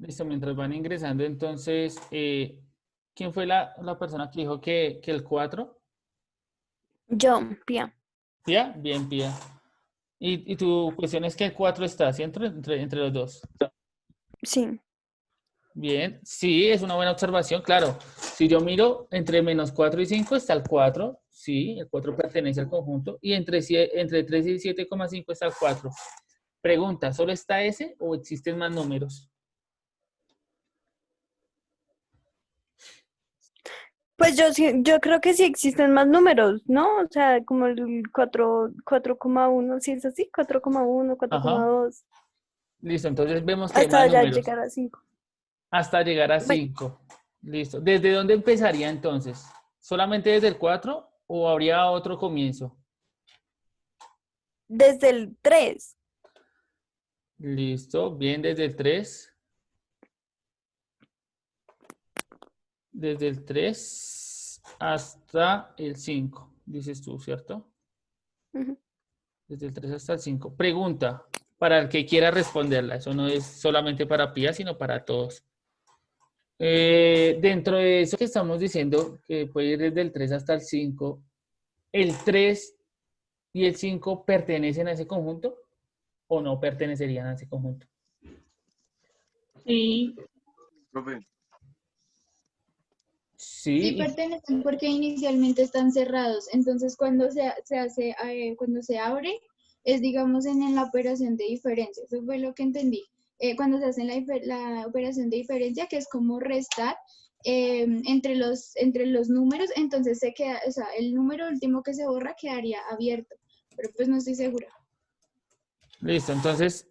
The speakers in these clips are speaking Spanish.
Listo, mientras van ingresando, entonces, ¿quién fue la persona que dijo que el 4? Yo, Pia. ¿Pía? Bien, Pía. Y tu cuestión es que el 4 está, ¿sí? Entre los dos. Sí. Bien, sí, es una buena observación, claro. Si yo miro entre -4 y 5 está el 4, sí, el 4 pertenece al conjunto, y entre 3 y 7,5 está el 4. Pregunta, ¿solo está ese o existen más números? Pues yo creo que sí existen más números, ¿no? O sea, como el 4,1, si es así, 4,1, Ajá, 4,2, listo, entonces vemos que hay más hasta ya números, llegar a 5. hasta llegar a Bueno, 5. Listo. ¿Desde dónde empezaría entonces? ¿Solamente desde el 4 o habría otro comienzo? desde el 3. Listo, bien, desde el 3. Desde el 3 hasta el 5, dices tú, ¿cierto? Desde el 3 hasta el 5. Pregunta para el que quiera responderla. Eso no es solamente para Pía, sino para todos. Dentro de eso que estamos diciendo, que puede ir desde el 3 hasta el 5, ¿el 3 y el 5 pertenecen a ese conjunto o no pertenecerían a ese conjunto? Sí, Profe, Sí Sí, pertenecen porque inicialmente están cerrados. Entonces, cuando cuando se abre, es digamos en la operación de diferencia. Eso fue lo que entendí. Cuando se hace la operación de diferencia, que es como restar entre los números, entonces se queda, o sea, el número último que se borra quedaría abierto. Pero pues no estoy segura. listo, entonces,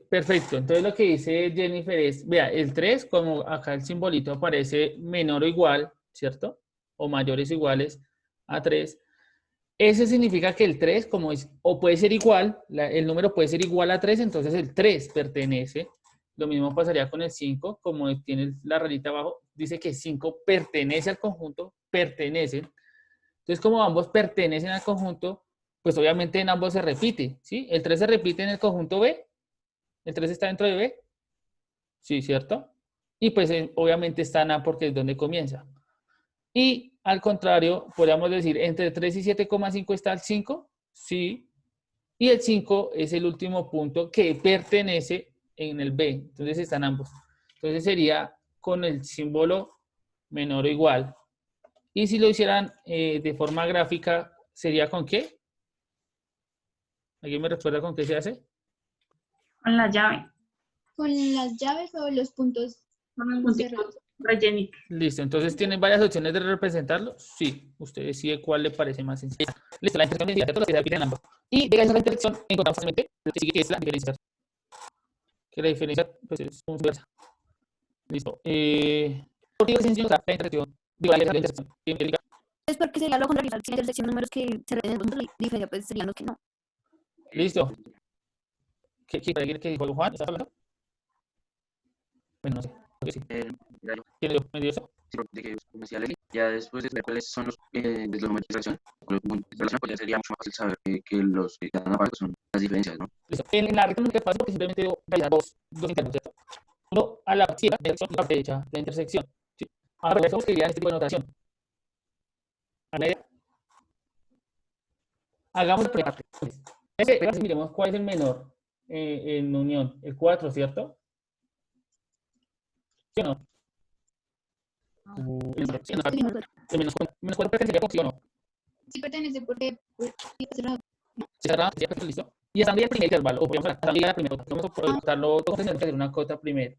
perfecto. Entonces lo que dice Jennifer es, vea, el 3 como acá el simbolito aparece menor o igual, ¿cierto? O mayores o iguales a 3. Eso significa que el 3 como es, o puede ser igual, el número puede ser igual a 3, entonces el 3 pertenece. Lo mismo pasaría con el 5, como tiene la ranita abajo, dice que 5 pertenece al conjunto, pertenecen. Entonces, como ambos pertenecen al conjunto, pues obviamente en ambos se repite, ¿sí? El 3 se repite en el conjunto B, el 3 está dentro de B, sí, ¿cierto? Y pues obviamente está en A porque es donde comienza. Y al contrario, podríamos decir, entre 3 y 7,5 está el 5, sí, y el 5 es el último punto que pertenece en el B, entonces están ambos. Entonces sería con el símbolo menor o igual. Y si lo hicieran de forma gráfica, ¿sería con qué? ¿Alguien me recuerda con qué se hace? con la llave, Con las llaves o los puntos con los punticos cerrados. rellenitos. Listo, entonces tienen varias opciones de representarlo. Sí, usted decide cuál le parece más sencilla. Listo, la intersección de ¿cierto? Lo que se repite en ambos. Y de esa intersección encontramos fácilmente lo que sigue, que es la diferencia. Que la diferencia pues, es inversa. Listo. ¿Por qué la intersección? La intersección. Digo, la intersección. ¿Qué implica? Es porque sería lo contrario, si la intersección de números que se repiten en la diferencia, pues serían los que no. Listo. ¿Qué dijo Juan? ¿Estás hablando? Bueno, no sé. Creo que sí. ya yo, ¿Quién me dio eso? sí, de que como decía Lely, ya después de ver cuáles son los números de interacción, con los puntos de interacción, pues ya sería mucho más fácil saber que los que dan aparte son las diferencias, ¿no? Listo. En la recta única es fácil porque simplemente debo realizar dos internos, ¿cierto? Uno a la izquierda de la dirección y a la derecha de la intersección. ¿Sí? Ahora, eso que este tipo de notación. ¿A la idea? Hagamos la primera parte. Miremos cuál es el menor en unión. El 4, ¿cierto? ¿Sí o no? ¿Sí o no? Sí, El menos 4 pertenecería con sí o no. sí pertenece porque pues, sí está cerrado. Se cerraba, ya perfecto, listo. Y hasta el primer intervalo, o podemos hasta la primera cota. Vamos a contarlo, tenemos que hacer una cota primero.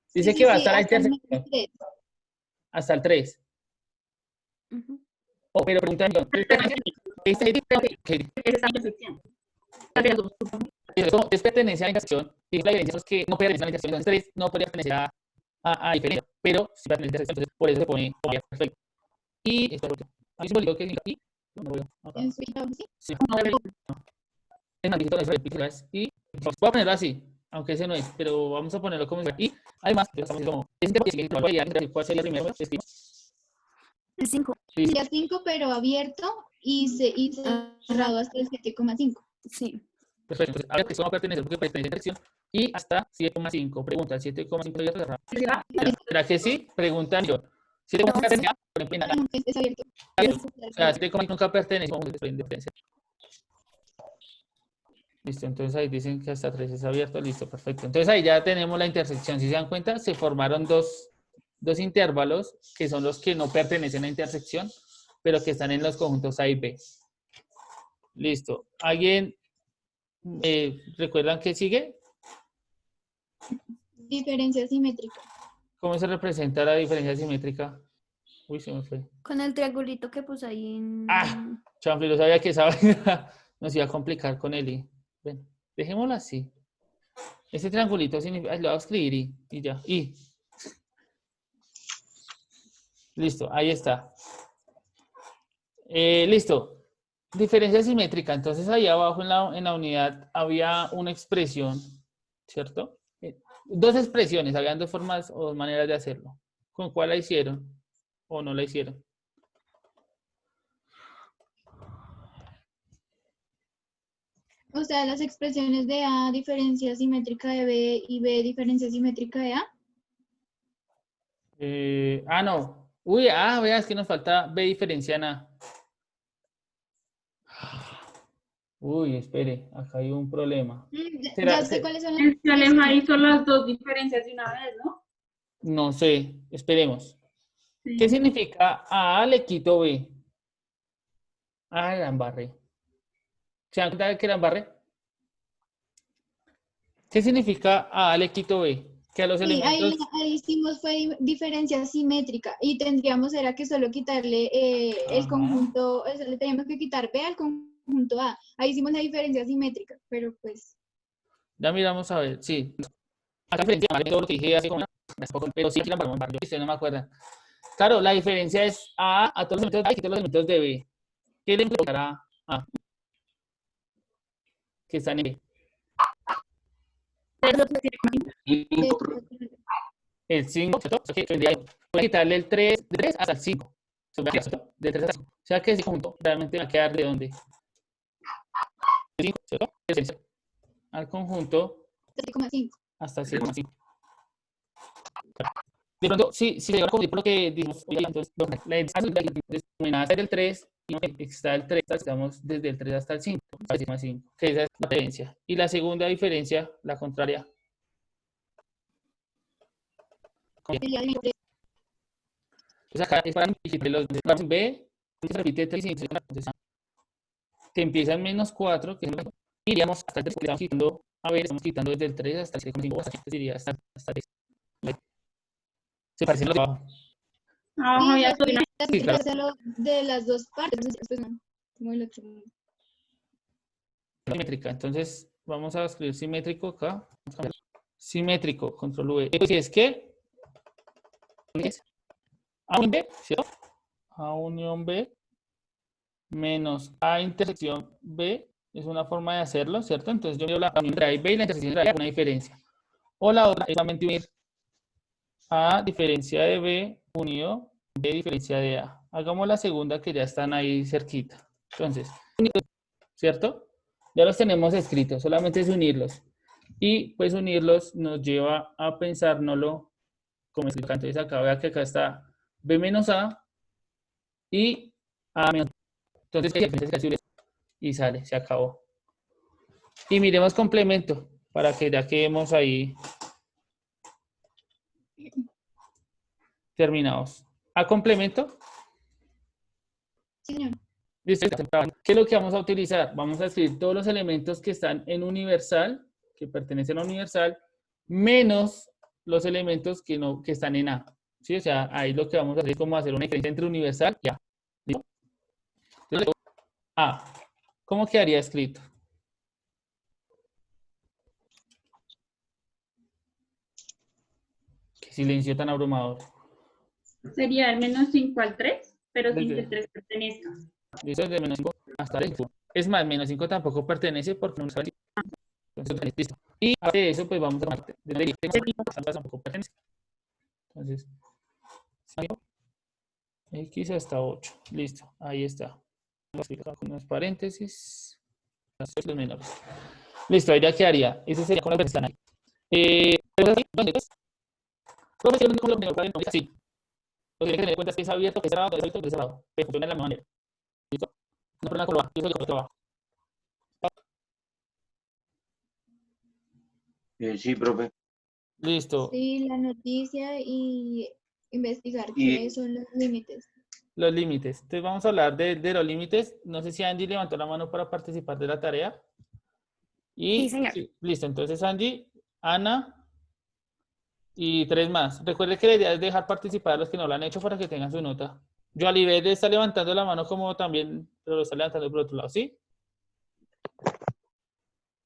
Sí, Dice sí, que va sí, hasta la hasta el menos intersección, 3. hasta el 3. Ujú. Oh, pero pregunta millón. Esa intersección. Entre los dos puntos. Eso es pertenencia a la intersección. Y la evidencia es que no pertenece a la intersección. Entonces 3 no podría pertenecer a diferencia. Pero si pertenece a la intersección, entonces por eso se pone perfecto. Y esto es lo último. Aquí se me olvidó que aquí. No lo veo. Acá. En su hijado, sí. Sí. Es más, dígito, y voy a ponerlo así, aunque ese no es, pero vamos a ponerlo como y además, estamos como, es interesante, ¿cuál sería el primero? El 5. Sí, Sería 5, pero abierto y cerrado hasta el 7,5. Sí. perfecto. Entonces, a ver, que eso no pertenece porque pertenece a la intersección, y hasta 7,5. Pregunta, 7,5 abierto o cerrado. Cerrado. ¿Será que sí? Pregunta yo. 7,5 pertenece a, por ejemplo, en la- No, es abierto. o sea, 7,5 nunca pertenece a un diferencia. Listo, entonces ahí dicen que hasta 3 es abierto, listo, perfecto. Entonces ahí ya tenemos la intersección. Si se dan cuenta, se formaron dos intervalos que son los que no pertenecen a intersección, pero que están en los conjuntos A y B. Listo. ¿Alguien recuerdan qué sigue? Diferencia simétrica. ¿Cómo se representa la diferencia simétrica? Uy, se me fue. Con el triangulito que puse ahí en... Ah, Chanfli, lo sabía que esa vaina nos iba a complicar con el i. Ven, dejémoslo así. Ese triangulito significa, lo voy a escribir y ya. Y. Listo, ahí está. Listo. Diferencia simétrica. Entonces ahí abajo en la unidad había una expresión, ¿cierto? Dos expresiones, habían dos formas o dos maneras de hacerlo. ¿Con cuál la hicieron? ¿O no la hicieron? O sea, las expresiones de A, diferencia simétrica de B y B, diferencia simétrica de A. No. Uy, vea, es que nos falta B diferencia en A. Uy, espere, acá hay un problema. Ya sé cuáles son las El teorema hizo las dos diferencias de una vez, ¿no? No sé, esperemos. Sí. ¿Qué significa A le quito B? La embarré. ¿Se dan cuenta que la embarré? ¿Qué significa A le quito B? Que a los Sí, elementos... ahí hicimos fue diferencia simétrica y tendríamos era que solo quitarle el Ajá. conjunto, o sea, le teníamos que quitar B al conjunto A. Ahí hicimos la diferencia simétrica, pero pues Ya miramos a ver, sí. Acá diferencia, todo lo que dije hace como pero sí, aquí la embarramos, yo ustedes no me acuerdan. Claro, la diferencia es A todos los elementos de A y quito los elementos de B. ¿Qué le implicará A? Que están en B. El 5, ¿cierto? O sea, que voy a quitarle el 3, de 3 hasta el 5. ¿Cierto? De 3 hasta el 5. O sea que ese conjunto realmente va a quedar de dónde? De 5, ¿cierto? Al conjunto 3,5. hasta 6,5. De pronto, sí, se llega a confundir por lo que dijimos. Entonces, la amenaza es del 3 y está el 3, estamos desde el 3 hasta el 5, que esa es la diferencia. Y la segunda diferencia, la contraria. Entonces acá es para los B, se repite 3 y entonces que empieza en menos 4, que es y iríamos hasta el 3, estamos quitando, a ver, estamos quitando desde el 3 hasta el 6,5, hasta el 3, hasta el 3. Se parecen los de abajo. Abajo había sobrina. Sí, claro. Hacerlo de las dos partes, después no, como el otro. Simétrica. Entonces, vamos a escribir simétrico acá. Simétrico, control V. Pues es que A unión B, ¿cierto? A unión B menos A intersección B es una forma de hacerlo, ¿cierto? Entonces yo veo la unión entre A y B y la intersección entre A, una diferencia. O la otra es solamente unir A diferencia de B unido B diferencia de A. Hagamos la segunda que ya están ahí cerquita. Entonces, ¿cierto? Ya los tenemos escritos, solamente es unirlos. Y pues unirlos nos lleva a pensárnoslo como explica. Entonces acá vea que acá está B menos A y A menos. Entonces y sale, se acabó. Y miremos complemento para que ya quedemos ahí terminados. ¿A complemento? Sí, señor. ¿Listo? ¿Qué es lo que vamos a utilizar? Vamos a escribir todos los elementos que están en universal, que pertenecen a universal, menos los elementos que están en A. ¿Sí? O sea, ahí lo que vamos a hacer es como hacer una diferencia entre universal y A. ¿Listo? Entonces, A. ¿Cómo quedaría escrito? Qué silencio tan abrumador. Sería el menos 5 al 3, pero sin que Desde- el 3 pertenezca. Listo, desde menos 5 hasta el 5. Es más, menos 5 tampoco pertenece porque no sabe. Entonces, listo. Y aparte de eso, pues vamos a tomar desde el tampoco pertenece. Entonces, 5, X hasta 8. Listo, ahí está. Lo explico con unos paréntesis. Los menores. Listo, ahí ya quedaría. Ese sería con la que están ahí. Pero así, entonces, ¿cómo se llama con lo primero para el sí? Lo que hay que tener en cuenta es que es abierto, que es cerrado, que es abierto, que es cerrado. Pero funciona de la misma manera. ¿Listo? No problema con lo va. Yo soy el que trabajo. Sí, profe. Listo. Sí, la noticia y investigar Y qué son los límites. Los límites. Entonces vamos a hablar de los límites. No sé si Angie levantó la mano para participar de la tarea. Sí, Y señor. sí, listo. Entonces Angie, Ana y 3 más. Recuerde que la idea es dejar participar a los que no lo han hecho para que tengan su nota. Joalibet está levantando la mano como también, pero lo está levantando por otro lado, ¿sí?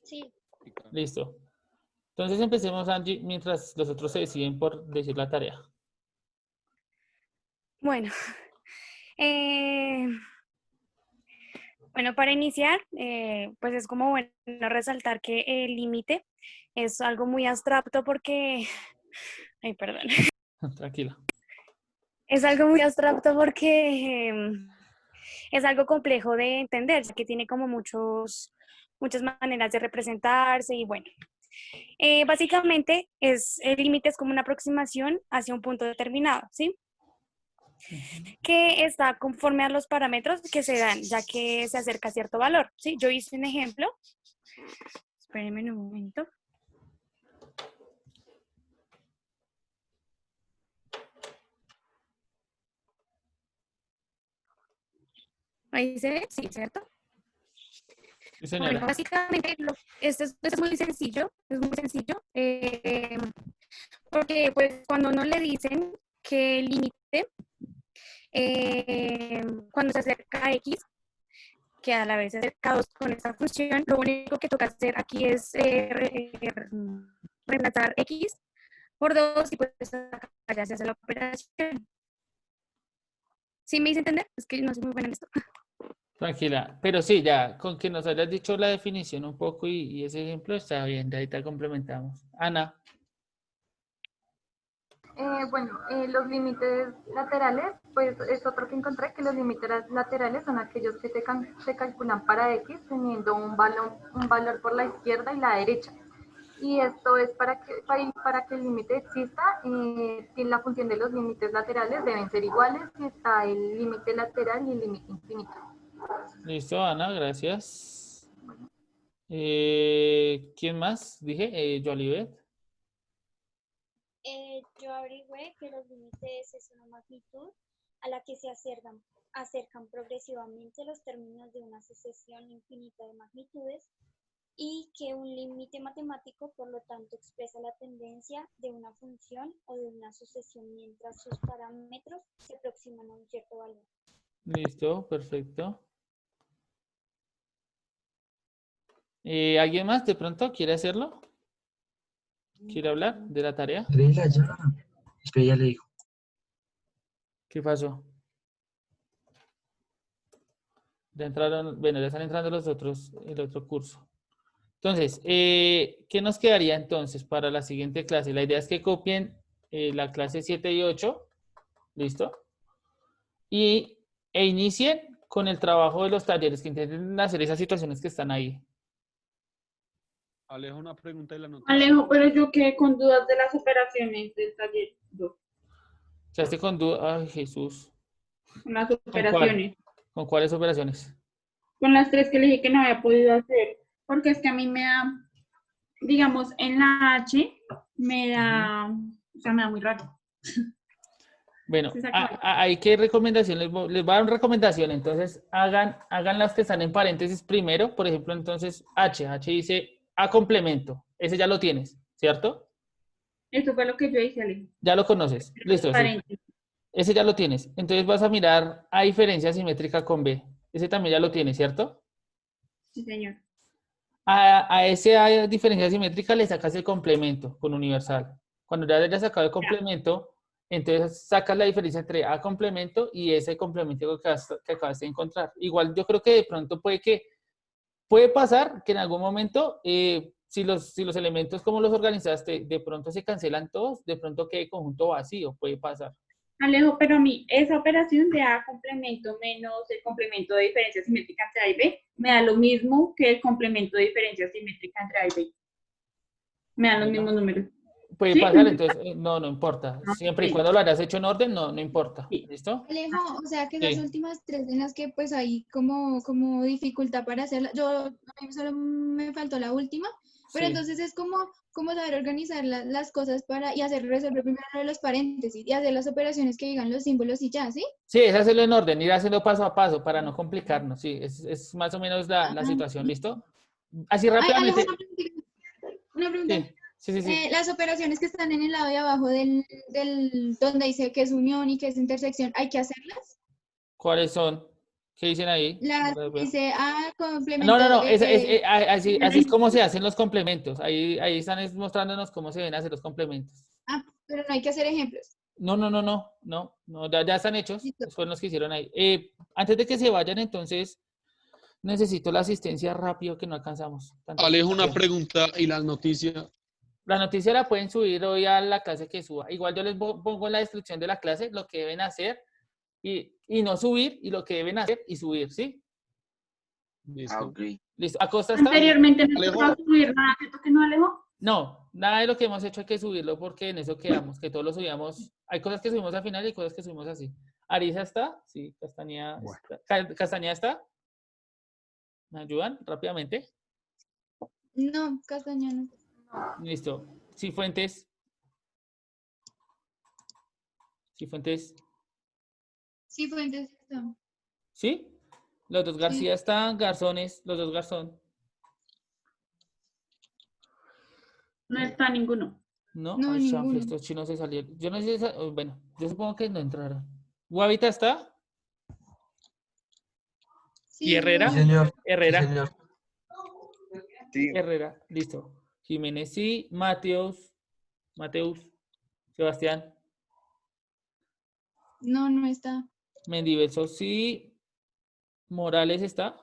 Sí. Listo. Entonces empecemos, Angie, mientras los otros se deciden por decir la tarea. Bueno, eh, bueno, para iniciar, pues es como bueno resaltar que el límite es algo muy abstracto porque, ay, perdón, Tranquila. es algo muy abstracto porque es algo complejo de entender, ya que tiene como muchas maneras de representarse y bueno, básicamente el límite es como una aproximación hacia un punto determinado, ¿sí? Que está conforme a los parámetros que se dan, ya que se acerca a cierto valor, ¿sí? Yo hice un ejemplo. Espérenme un momento. Ahí se ve, sí, ¿cierto? Sí, Bueno, señora. básicamente esto es muy sencillo, porque pues cuando no le dicen que el límite, cuando se acerca a X, que a la vez acercados con esta función, lo único que toca hacer aquí es reemplazar X por 2 y pues acá ya se hace la operación. ¿Sí me hice entender? Es que no soy muy buena en esto. Tranquila. Pero sí, ya, con que nos hayas dicho la definición un poco y ese ejemplo está bien, de ahí te complementamos. Ana. Los límites laterales, pues es otro que encontré, que los límites laterales son aquellos que se calculan para X teniendo un valor por la izquierda y la derecha. Y esto es para que el límite exista, la función de los límites laterales deben ser iguales y está el límite lateral y el límite infinito. Listo, Ana, gracias. ¿Quién más? Dije, Joalibet. Yo averigüé que los límites es una magnitud a la que se acercan progresivamente los términos de una sucesión infinita de magnitudes y que un límite matemático, por lo tanto, expresa la tendencia de una función o de una sucesión mientras sus parámetros se aproximan a un cierto valor. Listo, perfecto. ¿Alguien más de pronto quiere hacerlo? ¿Quiere hablar de la tarea? Créela ya. Espera, ya le digo. ¿Qué pasó? Ya entraron, bueno, ya están entrando los otros, el otro curso. Entonces, ¿qué nos quedaría entonces para la siguiente clase? La idea es que copien la clase 7 y 8, ¿listo? E inicien con el trabajo de los talleres, que intenten hacer esas situaciones que están ahí. Alejo, una pregunta de la nota. Alejo, pero yo quedé con dudas de las operaciones del taller 2, Se hace con duda, ay Jesús. con las ¿Con cuál? operaciones. ¿Con cuáles operaciones? Con las 3 que le dije que no había podido hacer, porque es que a mí me da, digamos, en la H, me da, o sea, me da muy raro. Bueno, Sí, exacto. hay que recomendación, les voy a dar una recomendación, entonces hagan las que están en paréntesis primero, por ejemplo, entonces H dice A complemento, ese ya lo tienes, ¿cierto? Eso fue lo que yo hice, Alejo. Ya lo conoces, listo, sí. Paréntesis. Ese ya lo tienes, entonces vas a mirar A diferencia simétrica con B, ese también ya lo tienes, ¿cierto? Sí, señor. A ese A diferencia simétrica le sacas el complemento con universal. Cuando ya hayas sacado el complemento, entonces sacas la diferencia entre A complemento y ese complemento que acabas de encontrar. Igual yo creo que de pronto puede pasar que en algún momento, si los elementos como los organizaste, de pronto se cancelan todos, de pronto quede conjunto vacío, puede pasar. Alejo, pero a mí esa operación de A complemento menos el complemento de diferencia simétrica entre A y B me da lo mismo que el complemento de diferencia simétrica entre A y B. Me dan los ¿Verdad? mismos números. Puede ¿Sí? pasar, entonces no importa. Ah, Siempre y sí. cuando lo hayas hecho en orden, no importa. Sí. ¿Listo? Alejo, o sea que esas Sí. últimas tres en las que pues hay como dificultad para hacerla, a mí solo me faltó la última, pero Sí. entonces es como saber organizar las cosas y resolver primero lo de los paréntesis y hacer las operaciones que digan los símbolos y ya, ¿sí? Sí, es hacerlo en orden, ir haciendo paso a paso para no complicarnos. Sí, es más o menos la situación. ¿Listo? Así Ay, Alejo, rápidamente. una pregunta. Sí. Las operaciones que están en el lado de abajo donde dice que es unión y que es intersección, ¿hay que hacerlas? ¿Cuáles son? ¿Qué dicen ahí? Las Para que ver. dice, No, complemento, así es como se hacen los complementos. Ahí están mostrándonos cómo se deben hacer los complementos. pero no hay que hacer ejemplos. No, ya están hechos. Listo. Esos fueron los que hicieron ahí. Antes de que se vayan, entonces, necesito la asistencia rápido que no alcanzamos. Tanta Alejo, una asistencia. pregunta y las noticias. La noticia la pueden subir hoy a la clase que suba. Igual yo les pongo en la descripción de la clase lo que deben hacer y no subir, y lo que deben hacer y subir, ¿sí? Listo. Ok. ¿Listo? ¿Acosta está? Anteriormente no Alejo. tocaba subir nada, ¿cierto que no, Alejo? No, nada de lo que hemos hecho hay que subirlo porque en eso quedamos, que todos lo subíamos. Hay cosas que subimos al final y hay cosas que subimos así. ¿Arisa está? Sí, Castañeda Bueno. está. ¿Castañeda está? ¿Me ayudan rápidamente? No, Castañano. Listo. Cifuentes. Cifuentes. Sí, Fuentes está. ¿Sí? Los dos García Sí. están, Garzones, los dos Garzón. No está ninguno. No, No, ay, chanfle, ninguno. estos chinos se salieron. Yo no sé si, bueno, yo supongo que no entraron. ¿Guavita está? Sí, ¿Y Herrera? no. Señor. Herrera. Sí, señor. Sí. Herrera, listo. Jiménez sí, Mateus, Sebastián, No está. Mendivelso sí, Morales está,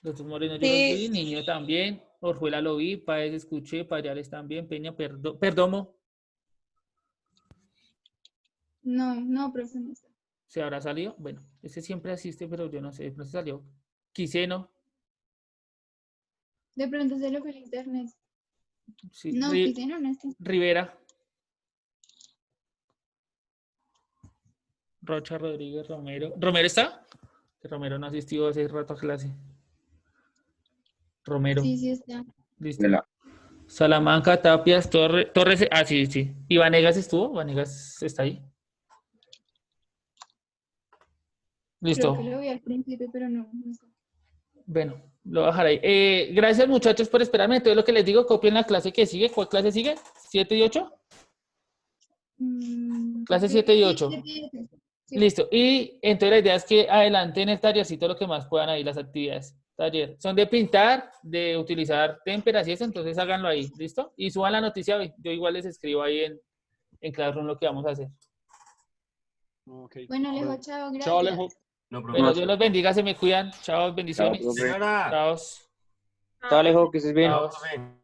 los dos morenos yo los vi, Niño también, Orjuela lo vi, Páez escuché, Payales también, Peña, Perdomo, No, profe, no está. ¿se habrá salido? Bueno, ese siempre asiste, pero yo no sé, no se salió. Quiseno, De pronto se lo fue el internet. sí, No, quizá no está. Rivera, Rocha Rodríguez, Romero. ¿Romero está? Que Romero no asistió hace rato a clase. Romero. Sí está. Listo. Vela. Salamanca, Tapias, Torres. Ah, sí. ¿Y Vanegas estuvo? ¿Vanegas está ahí? Listo. Creo que lo vi al principio, pero no está. Bueno, lo voy a dejar ahí. Gracias, muchachos, por esperarme. Entonces, lo que les digo, copien la clase que sigue. ¿Cuál clase sigue? ¿7 y 8? Clase 7 y 8. Sí. Listo. Y entonces la idea es que adelanten el tallercito lo que más puedan ahí, las actividades. Taller. Son de pintar, de utilizar témperas y eso, entonces háganlo ahí. ¿Listo? Y suban la noticia hoy. Yo igual les escribo ahí en Classroom lo que vamos a hacer. Okay. Bueno, Alejo, chao, gracias. Chao, Alejo. No, Bueno, Dios los bendiga, se me cuidan. Chao, bendiciones. Chao, profe. Señora. Chao. Chao, Alejo, que estés bien. Chao. Profe.